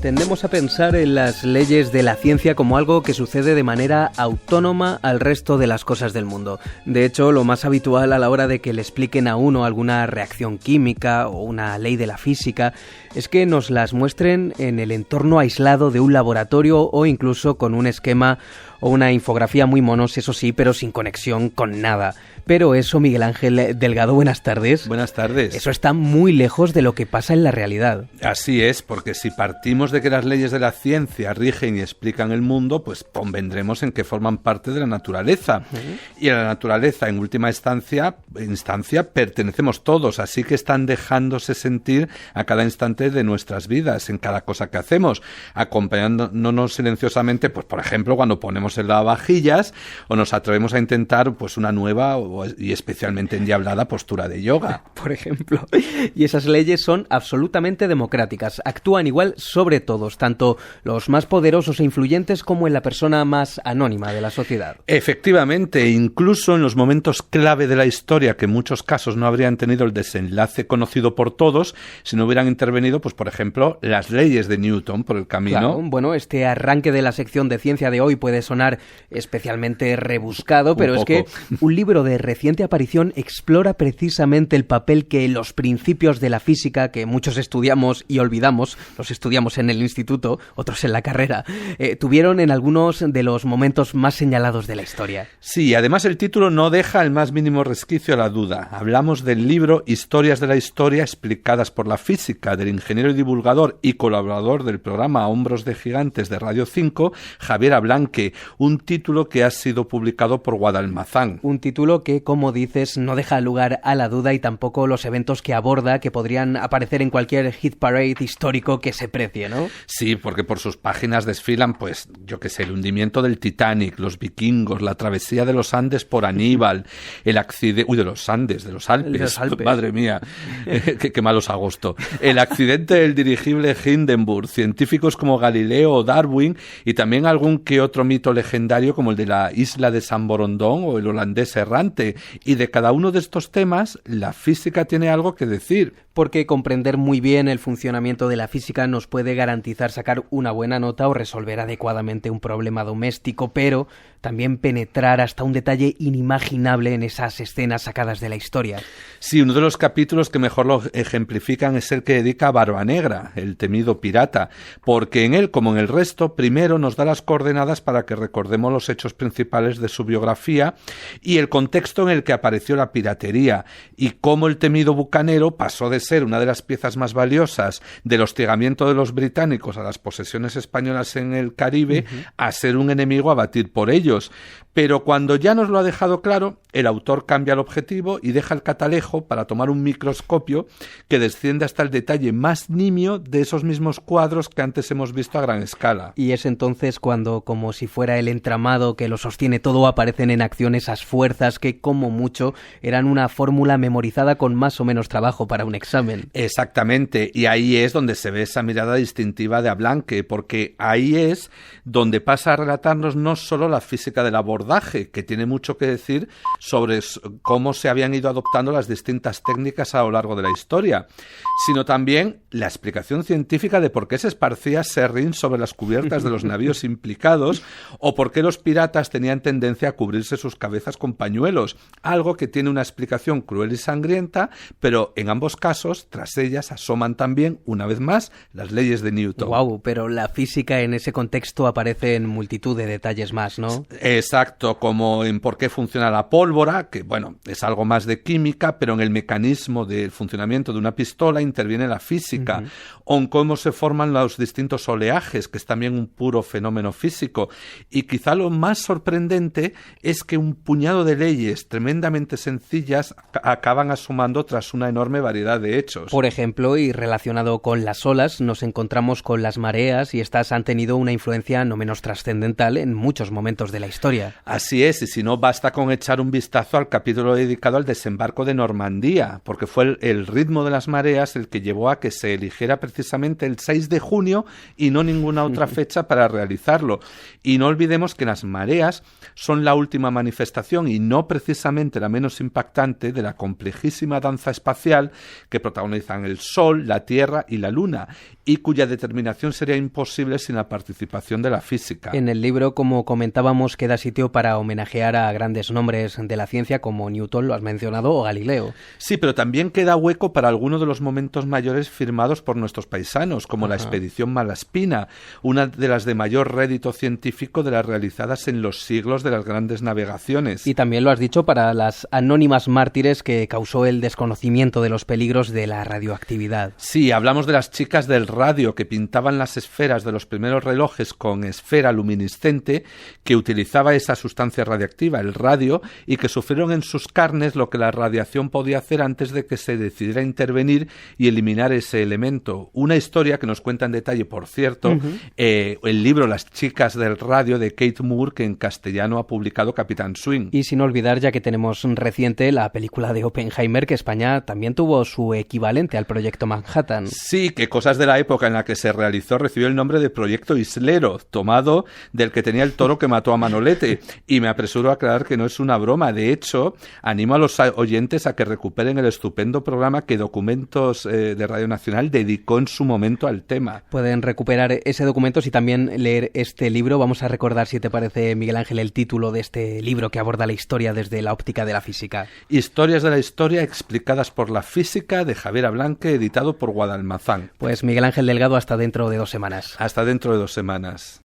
Tendemos a pensar en las leyes de la ciencia como algo que sucede de manera autónoma al resto de las cosas del mundo. De hecho, lo más habitual a la hora de que le expliquen a uno alguna reacción química o una ley de la física es que nos las muestren en el entorno aislado de un laboratorio o incluso con un esquema o una infografía muy monos, eso sí, pero sin conexión con nada. Pero eso, Miguel Ángel Delgado, buenas tardes. Buenas tardes. Eso está muy lejos de lo que pasa en la realidad. Así es, porque si partimos de que las leyes de la ciencia rigen y explican el mundo, pues convendremos en que forman parte de la naturaleza. Y a la naturaleza, en última instancia, pertenecemos todos, así que están dejándose sentir a cada instante de nuestras vidas, en cada cosa que hacemos, acompañándonos silenciosamente, pues por ejemplo, cuando ponemos el lavavajillas o nos atrevemos a intentar pues una nueva y especialmente endiablada postura de yoga. Por ejemplo. Y esas leyes son absolutamente democráticas. Actúan igual sobre todos, tanto los más poderosos e influyentes como en la persona más anónima de la sociedad. Efectivamente, incluso en los momentos clave de la historia, que en muchos casos no habrían tenido el desenlace conocido por todos, si no hubieran intervenido, pues por ejemplo, las leyes de Newton por el camino. Claro, bueno, este arranque de la sección de ciencia de hoy puede sonar especialmente rebuscado, pero es que un libro de reciente aparición explora precisamente el papel que los principios de la física, que muchos estudiamos y olvidamos, los estudiamos en el instituto, otros en la carrera, tuvieron en algunos de los momentos más señalados de la historia. Sí, además el título no deja el más mínimo resquicio a la duda. Hablamos del libro Historias de la Historia explicadas por la física, del ingeniero y divulgador y colaborador del programa Hombros de Gigantes de Radio 5, Javier Ablanque, un título que ha sido publicado por Guadalmazán. Un título que, como dices, no deja lugar a la duda y tampoco los eventos que aborda, que podrían aparecer en cualquier hit parade histórico que se precie, ¿no? Sí, porque por sus páginas desfilan, pues, yo qué sé, el hundimiento del Titanic, los vikingos, la travesía de los Andes por Aníbal, el accidente... de los Andes, de los Alpes. Madre mía, qué malos agosto. El accidente del dirigible Hindenburg, científicos como Galileo o Darwin y también algún que otro mito legendario como el de la isla de San Borondón o el holandés errante. Y de cada uno de estos temas, la física tiene algo que decir. Porque comprender muy bien el funcionamiento de la física nos puede garantizar sacar una buena nota o resolver adecuadamente un problema doméstico, pero también penetrar hasta un detalle inimaginable en esas escenas sacadas de la historia. Sí, uno de los capítulos que mejor lo ejemplifican es el que dedica a Barbanegra, el temido pirata, porque en él, como en el resto, primero nos da las coordenadas para que recordemos los hechos principales de su biografía y el contexto en el que apareció la piratería y cómo el temido bucanero pasó de ser una de las piezas más valiosas del hostigamiento de los británicos a las posesiones españolas en el Caribe a ser un enemigo a batir por ellos. Pero cuando ya nos lo ha dejado claro, el autor cambia el objetivo y deja el catalejo para tomar un microscopio que desciende hasta el detalle más nimio de esos mismos cuadros que antes hemos visto a gran escala. Y es entonces cuando, como si fuera el entramado que lo sostiene todo, aparecen en acción esas fuerzas que, como mucho, eran una fórmula memorizada con más o menos trabajo para un examen. Exactamente, y ahí es donde se ve esa mirada distintiva de Ablanque, porque ahí es donde pasa a relatarnos no solo la física del abordaje, que tiene mucho que decir sobre cómo se habían ido adoptando las distintas técnicas a lo largo de la historia, sino también la explicación científica de por qué se esparcía serrín sobre las cubiertas de los navíos implicados o por qué los piratas tenían tendencia a cubrirse sus cabezas con pañuelos, algo que tiene una explicación cruel y sangrienta, pero en ambos casos, tras ellas, asoman también, una vez más, las leyes de Newton. Guau, pero la física en ese contexto aparece en multitud de detalles más, ¿no? Exacto, como en por qué funciona la pólvora, que bueno, es algo más de química, pero en el mecanismo del funcionamiento de una pistola interviene la física, o en cómo se forman los distintos oleajes, que es también un puro fenómeno físico. Y quizá lo más sorprendente es que un puñado de leyes tremendamente sencillas acaban asomando tras una enorme variedad de hechos. Por ejemplo, y relacionado con las olas, nos encontramos con las mareas y estas han tenido una influencia no menos trascendental en muchos momentos de la historia. Así es, y si no, basta con echar un vistazo al capítulo dedicado al desembarco de Normandía, porque fue el ritmo de las mareas el que llevó a que se eligiera precisamente el 6 de junio y no ninguna otra fecha para realizarlo. Y no olvidemos que las mareas son la última manifestación y no precisamente la menos impactante de la complejísima danza espacial que protagonizan el Sol, la Tierra y la Luna, y cuya determinación sería imposible sin la participación de la física. En el libro, como comentábamos, queda sitio para homenajear a grandes nombres de la ciencia como Newton, lo has mencionado, o Galileo. Sí, pero también queda hueco para algunos de los momentos mayores firmados por nuestros paisanos, como la expedición Malaspina, una de las de mayor rédito científico de las realizadas en los siglos de las grandes navegaciones. Y también lo has dicho para las anónimas mártires que causó el desconocimiento de los peligros de la radioactividad. Sí, hablamos de las chicas del radio que pintaban las esferas de los primeros relojes con esfera luminiscente que utilizaba esa sustancia radiactiva, el radio, y que sufrieron en sus carnes lo que la radiación podía hacer antes de que se decidiera intervenir y eliminar ese elemento. Una historia que nos cuenta en detalle, por cierto, el libro Las chicas del radio de Kate Moore, que en castellano ha publicado Capitán Swing. Y sin olvidar, ya que tenemos reciente, la película de Oppenheimer, que España también tuvo su equivalente al Proyecto Manhattan. Sí, que cosas de la época en la que se realizó recibió el nombre de Proyecto Islero, tomado del que tenía el toro que mató a Manolete. Y me apresuro a aclarar que no es una broma. De hecho, animo a los oyentes a que recuperen el estupendo programa que Documentos de Radio Nacional dedicó en su momento al tema. Pueden recuperar ese documento y también leer este libro. Vamos a recordar, si te parece, Miguel Ángel, el título de este libro que aborda la historia desde la óptica de la física. Historias de la historia explicadas por la física, de Javier Ablanque, editado por Guadalmazán. Pues Miguel Ángel Delgado, hasta dentro de 2 semanas. Hasta dentro de 2 semanas.